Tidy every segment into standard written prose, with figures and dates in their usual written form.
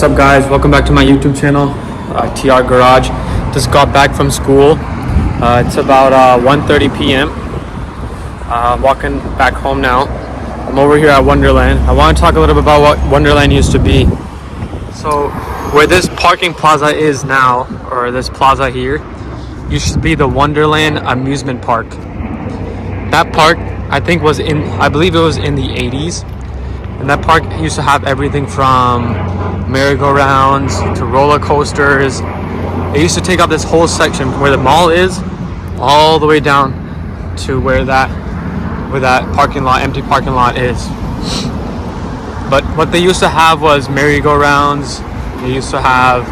up guys, welcome back to my YouTube channel, TR Garage. Just got back from school. It's about 1:30 p.m. Walking back home now. I'm over here at Wonderland. I want to talk a little bit about what Wonderland used to be. So where this parking plaza is now, or this plaza here, used to be the Wonderland Amusement Park. That park I believe it was in the 80s. And that park used to have everything from merry-go-rounds to roller coasters. It used to take up this whole section where the mall is, all the way down to where that empty parking lot is. But what they used to have was merry-go-rounds. They used to have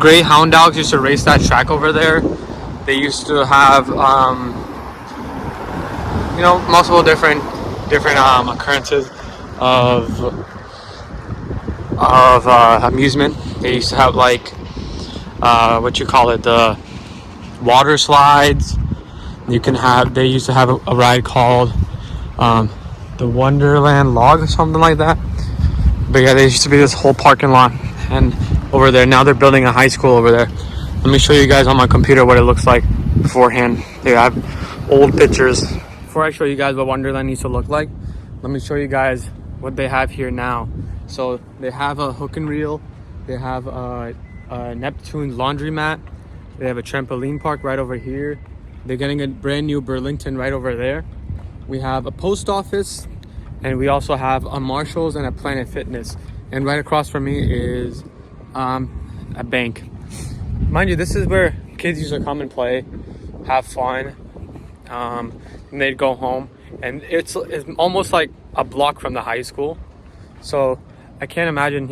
Greyhound dogs used to race that track over there. They used to have multiple different occurrences of amusement. They used to have the water slides. They used to have a ride called the Wonderland Log or something like that. But yeah, there used to be this whole parking lot, and over there now they're building a high school over there. Let me show you guys on my computer what it looks like beforehand. Here I have old pictures. Before I show you guys what Wonderland used to look like, let me show you guys what they have here now. So they have a hook and reel, they have a Neptune's laundromat, they have a trampoline park right over here, they're getting a brand new Burlington right over there. We have a post office, and we also have a Marshalls and a Planet Fitness. And right across from me is a bank. Mind you, this is where kids used to come and play, have fun. And they'd go home, and it's almost like a block from the high school. So I can't imagine,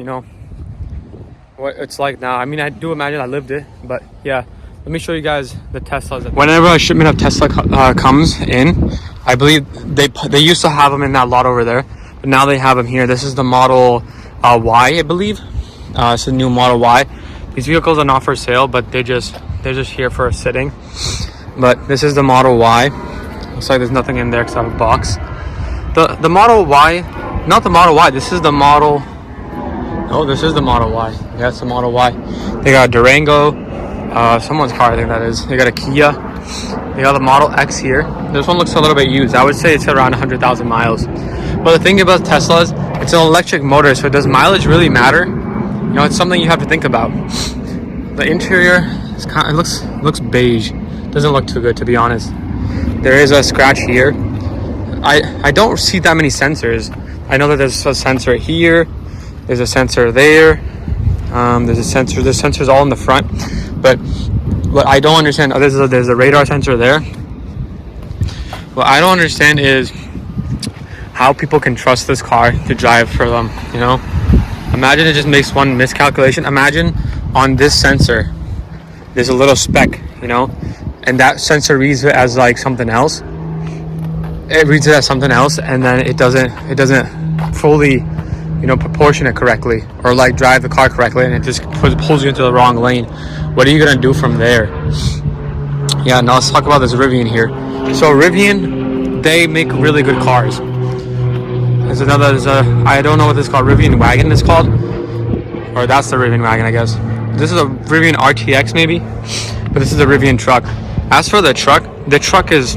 what it's like now. I mean, I do imagine I lived it, but yeah. Let me show you guys the Teslas. Whenever a shipment of Tesla comes in, I believe they used to have them in that lot over there, but now they have them here. This is the Model Y, I believe. It's a new Model Y. These vehicles are not for sale, but they're just here for a sitting. But this is the Model Y. Looks like there's nothing in there except a box. The Model Y, not the Model Y. This is the Model. Oh, this is the Model Y. Yeah, it's the Model Y. They got a Durango, someone's car, I think that is. They got a Kia. They got the Model X here. This one looks a little bit used. I would say it's around 100,000 miles. But the thing about Teslas, it's an electric motor, so does mileage really matter? It's something you have to think about. The interior looks beige. Doesn't look too good, to be honest. There is a scratch here. I don't see that many sensors. I know that there's a sensor here. There's a sensor there. There's sensors all in the front. But what I don't understand, there's a radar sensor there. What I don't understand is how people can trust this car to drive for them, Imagine it just makes one miscalculation. Imagine on this sensor, there's a little speck, and that sensor reads it as something else. It reads it as something else, and then it doesn't fully, proportion it correctly, or drive the car correctly, and it just pulls you into the wrong lane. What are you gonna do from there? Yeah, now let's talk about this Rivian here. So Rivian, they make really good cars. I don't know what this is called. Rivian wagon is called, or that's the Rivian wagon, I guess. This is a Rivian RTX maybe, but this is a Rivian truck. As for the truck is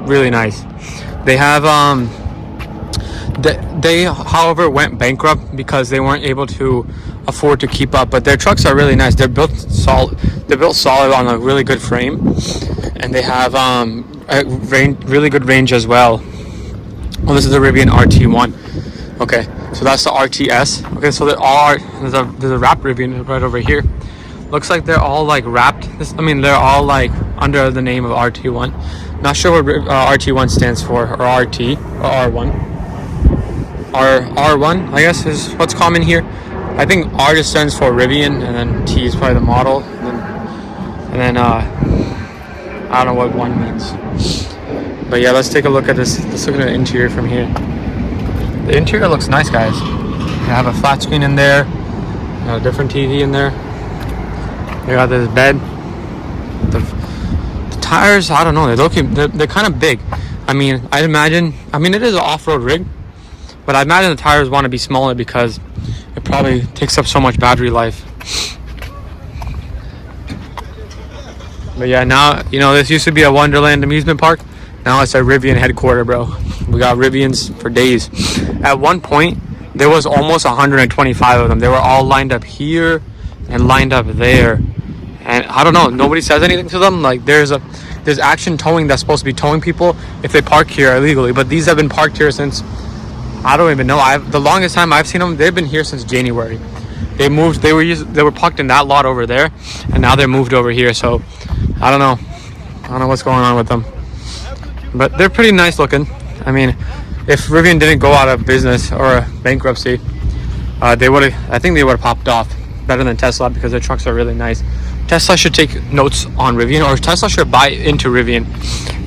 really nice. They have they however went bankrupt because they weren't able to afford to keep up, but their trucks are really nice. They're built solid on a really good frame, and they have really good range as well. Well, this is a Rivian RT1. Okay, so that's the RTS. Okay, so there's a wrapped Rivian right over here. Looks like they're all wrapped. They're all under the name of RT1. Not sure what RT1 stands for, or RT, or R1. R1, I guess, is what's common here. I think R just stands for Rivian, and then T is probably the model, and then I don't know what 1 means. But yeah, let's take a look at this. Let's look at the interior from here. The interior looks nice, guys. You have a flat screen in there, a different TV in there. You got this bed. The tires, I don't know, they're kind of big. I'd imagine, it is an off-road rig, But I imagine the tires want to be smaller because it probably takes up so much battery life. But yeah, now, you know, this used to be a Wonderland Amusement Park. Now it's a Rivian headquarter, bro. We got Rivians for days. At one point, there was almost 125 of them. They were all lined up here and lined up there. And I don't know, nobody says anything to them. Like, there's action towing that's supposed to be towing people if they park here illegally. But these have been parked here since, I don't even know. The longest time I've seen them, they've been here since January. They moved. They were parked in that lot over there, and now they're moved over here. So I don't know. I don't know what's going on with them, but they're pretty nice looking. I mean, if Rivian didn't go out of business or bankruptcy, they would have. I think they would have popped off better than Tesla because their trucks are really nice. Tesla should take notes on Rivian, or Tesla should buy into Rivian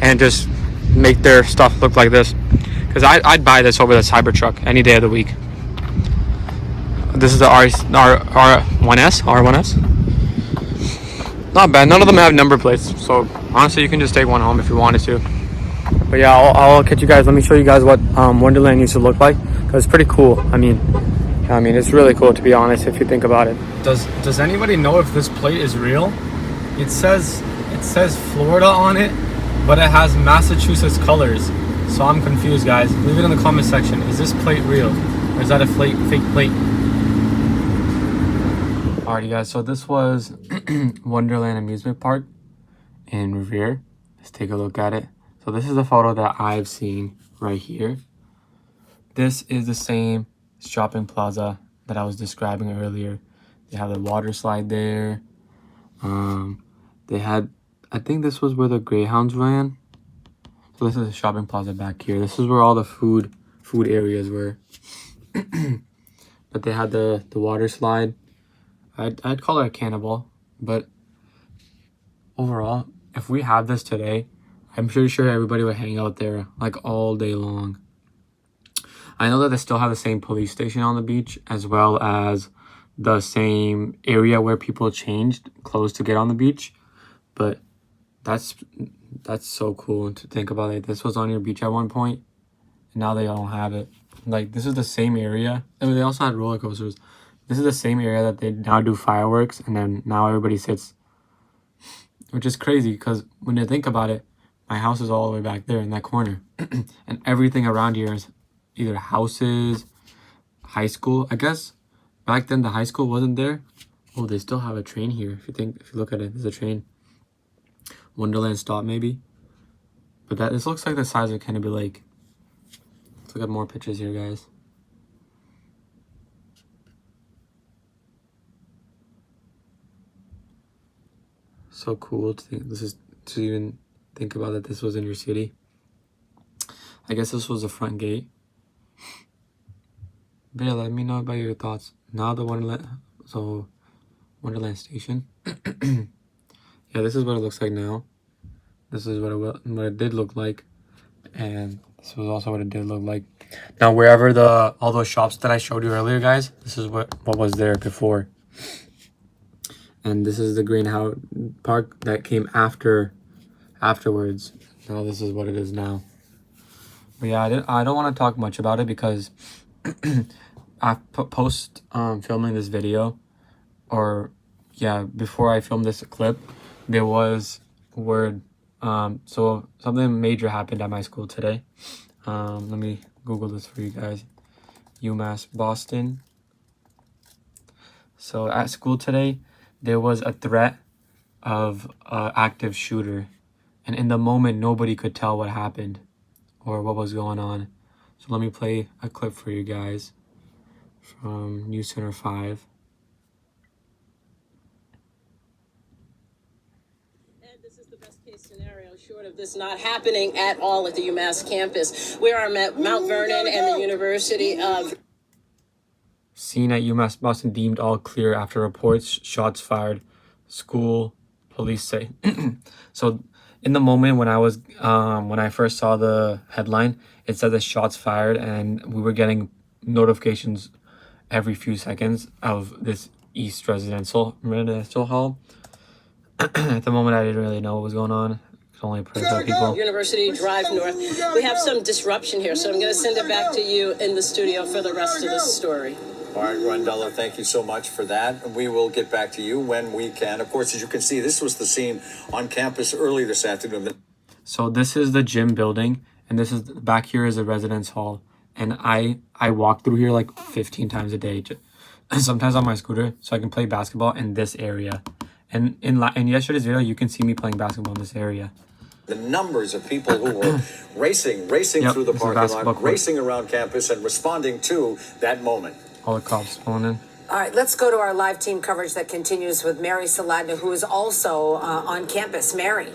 and just make their stuff look like this. Because I'd buy this over the Cybertruck any day of the week. This is the R1S. Not bad. None of them have number plates, so honestly, you can just take one home if you wanted to. But yeah, I'll catch you guys. Let me show you guys what Wonderland used to look like, because it's pretty cool. I mean, it's really cool, to be honest, if you think about it. Does anybody know if this plate is real? It says Florida on it, but it has Massachusetts colors. So I'm confused, guys. Leave it in the comment section. Is this plate real, or is that a fake plate? Alrighty, guys. So this was Wonderland Amusement Park in Revere. Let's take a look at it. So this is the photo that I've seen right here. This is the same shopping plaza that I was describing earlier. They have the water slide there. They had, I think this was where the Greyhounds ran. So this is the shopping plaza back here. This is where all the food areas were. But they had the water slide. I'd call it a cannibal, but overall, if we had this today, I'm pretty sure everybody would hang out there like all day long. I know that they still have the same police station on the beach, as well as the same area where people changed clothes to get on the beach. But that's so cool to think about. Like, this was on your beach at one point, and now they don't have it. Like, this is the same area. I mean, they also had roller coasters. This is the same area that they now do fireworks, and then now everybody sits, which is crazy because when you think about it, my house is all the way back there in that corner, and everything around here is either houses, high school. I guess back then the high school wasn't there. Oh, they still have a train here. If you look at it, there's a train. Wonderland stop maybe, but this looks like the size of Kennedy Lake. Let's look at more pictures here, guys. So cool to even think about that this was in your city. I guess this was the front gate. But yeah, let me know about your thoughts. Now the Wonderland Station. Yeah, this is what it looks like now. This is what it did look like, and this was also what it did look like. Now, wherever all those shops that I showed you earlier, guys, this is what was there before. And this is the greenhouse park that came afterwards. Now this is what it is now. But yeah, I don't want to talk much about it because post filming this video, or yeah, before I filmed this clip, there was word. So something major happened at my school today. Let me Google this for you guys. UMass Boston. So at school today, there was a threat of an active shooter, and in the moment, nobody could tell what happened or what was going on. So let me play a clip for you guys from News Center 5. This is the best case scenario, short of this not happening at all at the UMass campus. We are at Mount Vernon and the University of... Scene at UMass Boston deemed all clear after reports, shots fired, school police say. So in the moment when I first saw the headline, it said the shots fired, and we were getting notifications every few seconds of this East residential hall. At the moment, I didn't really know what was going on. It's only a place for people. University Drive North. We have some disruption here, so I'm going to send it back to you in the studio for the rest of this story. All right, Rondella, thank you so much for that. We will get back to you when we can. Of course, as you can see, this was the scene on campus early this afternoon. So this is the gym building, and this is back here is a residence hall. And I walk through here like 15 times a day, sometimes on my scooter, so I can play basketball in this area. And in yesterday's video, you can see me playing basketball in this area. The numbers of people who were racing through the parking lot, racing around campus, and responding to that moment. All the cops pulling in. All right, let's go to our live team coverage that continues with Mary Saladna, who is also on campus. Mary.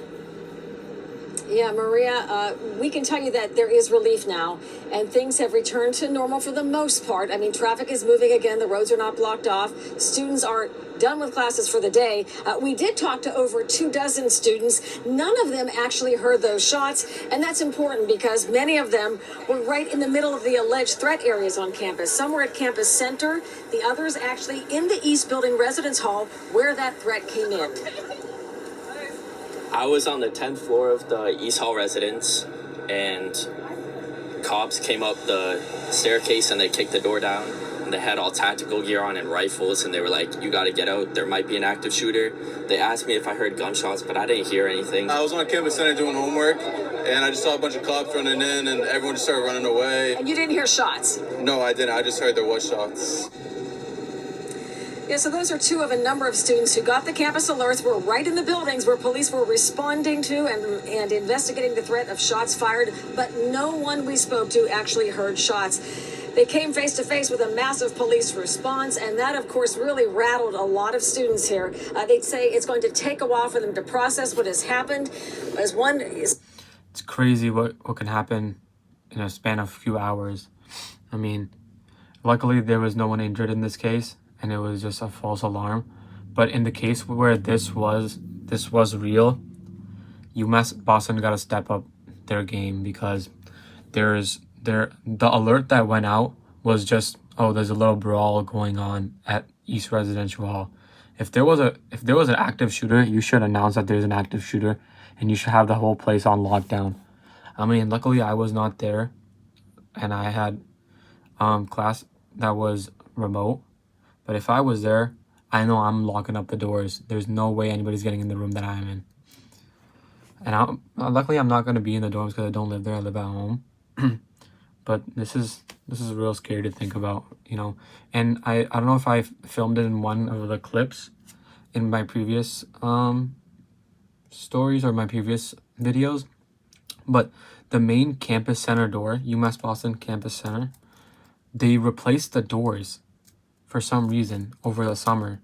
Yeah, Maria, we can tell you that there is relief now, and things have returned to normal for the most part. I mean, traffic is moving again. The roads are not blocked off. Students are done with classes for the day. We did talk to over 24 students. None of them actually heard those shots, and that's important because many of them were right in the middle of the alleged threat areas on campus. Some were at campus center, the others actually in the East Building residence hall where that threat came in. I was on the 10th floor of the East Hall residence, and cops came up the staircase and they kicked the door down. And they had all tactical gear on and rifles, and they were like, "You got to get out. There might be an active shooter." They asked me if I heard gunshots, but I didn't hear anything. I was on campus center doing homework, and I just saw a bunch of cops running in, and everyone just started running away. And you didn't hear shots? No, I didn't. I just heard there was shots. Yeah, so those are two of a number of students who got the campus alerts, were right in the buildings where police were responding to and investigating the threat of shots fired, but no one we spoke to actually heard shots. They came face to face with a massive police response, and that, of course, really rattled a lot of students here. They'd say it's going to take a while for them to process what has happened. As one is, it's crazy what can happen in a span of a few hours. I mean, luckily there was no one injured in this case, and it was just a false alarm. But in the case where this was real, UMass Boston got to step up their game, because the alert that went out was just, oh, there's a little brawl going on at East Residential Hall. If there was an active shooter, you should announce that there's an active shooter, and you should have the whole place on lockdown. I mean, luckily I was not there, and I had class that was remote. But if I was there, I know I'm locking up the doors. There's no way anybody's getting in the room that I'm in. And luckily I'm not going to be in the dorms because I don't live there. I live at home. But this is real scary to think about, you know. And I don't know if I filmed it in one of the clips in my previous stories or my previous videos, but the main campus center door, UMass Boston Campus Center, they replaced the doors for some reason over the summer,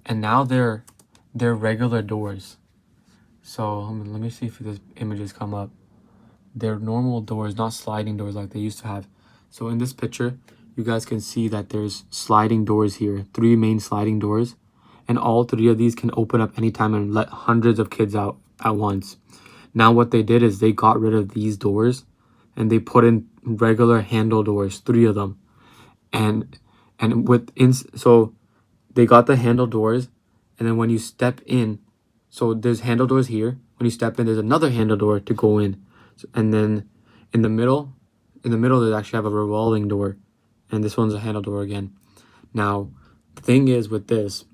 and now they're regular doors. So let me see if the images come up. They're normal doors, not sliding doors like they used to have. So in this picture, you guys can see that there's sliding doors here, 3 main sliding doors, and all 3 of these can open up anytime and let hundreds of kids out at once. Now what they did is they got rid of these doors and they put in regular handle doors, 3 of them. So they got the handle doors, and then when you step in, so there's handle doors here. When you step in, there's another handle door to go in. And then in the middle they actually have a revolving door, and this one's a handle door again. Now the thing is with this,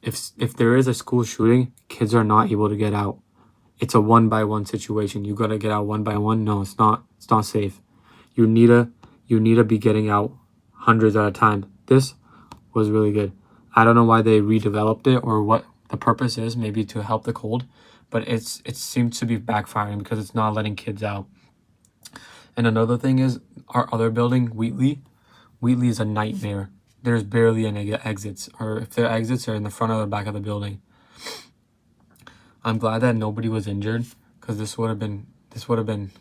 if there is a school shooting, kids are not able to get out. It's a 1-by-1 situation. You gotta get out 1 by 1. No, it's not safe. You need to be getting out hundreds at a time. This was really good. I don't know why they redeveloped it or what the purpose is, maybe to help the cold, but it seems to be backfiring because it's not letting kids out. And another thing is our other building, Wheatley is a nightmare. There's barely any exits, or if there are exits, they're in the front or the back of the building. I'm glad that nobody was injured, because this would have been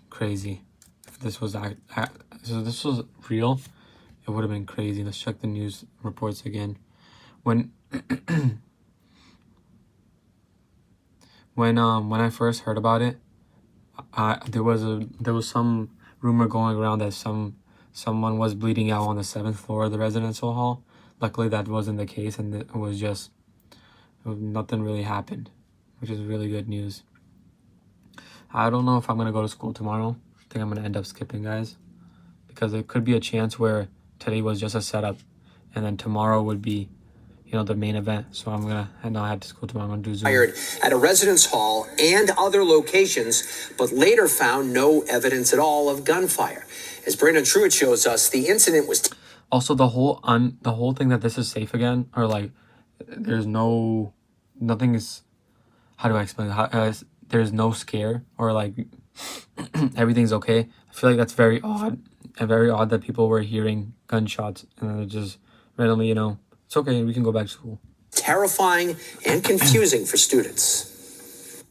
crazy if this was real. It would have been crazy. Let's check the news reports again. When I first heard about it, there was some rumor going around that someone was bleeding out on the 7th floor of the residential hall. Luckily, that wasn't the case, and nothing really happened, which is really good news. I don't know if I'm going to go to school tomorrow. I think I'm going to end up skipping, guys. Because it could be a chance where today was just a setup. And then tomorrow would be, you know, the main event. So I'm going to not head to school tomorrow. I'm going to do Zoom. Fired at a residence hall and other locations, but later found no evidence at all of gunfire. As Brandon Truitt shows us, the incident was... Also, the whole thing that this is safe again, or like, there's nothing is, how do I explain it? There's no scare, or like, everything's okay. I feel like that's very odd, and very odd that people were hearing gunshots, and then it just randomly, you know, it's okay, we can go back to school. Terrifying and confusing for students.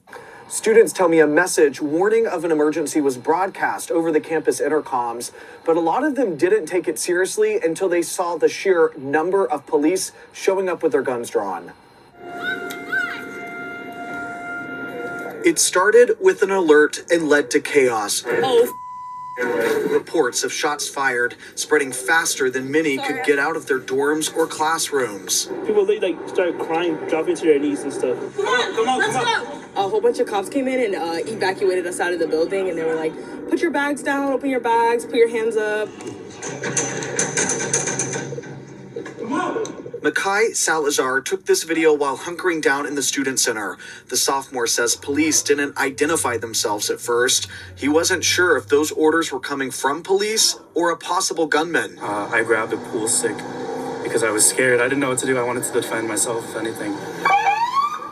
Students tell me a message warning of an emergency was broadcast over the campus intercoms, but a lot of them didn't take it seriously until they saw the sheer number of police showing up with their guns drawn. It started with an alert and led to chaos. Reports of shots fired spreading faster than many could get out of their dorms or classrooms. People, they like started crying, dropping to their knees and stuff. Come on. A whole bunch of cops came in and evacuated us out of the building, and they were like, put your bags down, open your bags, put your hands up. Makai Salazar took this video while hunkering down in the student center. The sophomore says police didn't identify themselves at first. He wasn't sure if those orders were coming from police or a possible gunman. I grabbed a pool stick because I was scared. I didn't know what to do. I wanted to defend myself, if anything.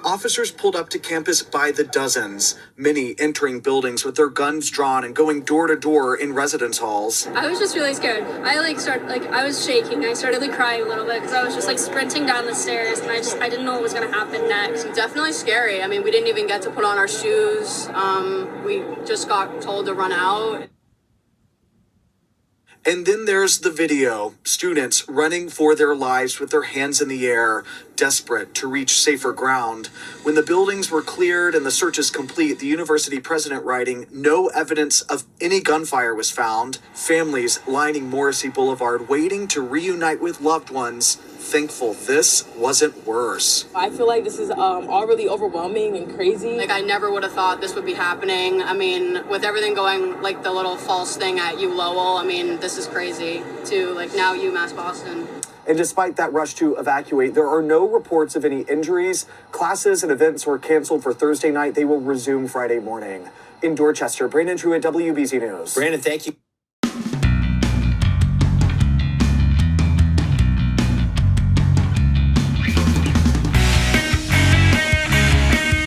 Officers pulled up to campus by the dozens, many entering buildings with their guns drawn and going door to door in residence halls. I was just really scared. I was shaking. I started crying a little bit because I was just sprinting down the stairs, and I didn't know what was going to happen next. Definitely scary. I mean, we didn't even get to put on our shoes. We just got told to run out. And then there's the video. Students running for their lives with their hands in the air, desperate to reach safer ground. When the buildings were cleared and the search is complete, the university president writing, no evidence of any gunfire was found. Families lining Morrissey Boulevard waiting to reunite with loved ones. Thankful this wasn't worse. I feel like this is all really overwhelming and crazy. I never would have thought this would be happening. I mean, with everything going, the little false thing at U Lowell, I mean, this is crazy to now UMass Boston. And despite that rush to evacuate, there are no reports of any injuries. Classes and events were canceled for Thursday night. They will resume Friday morning. In Dorchester, Brandon Truitt, WBZ News. Brandon, thank you.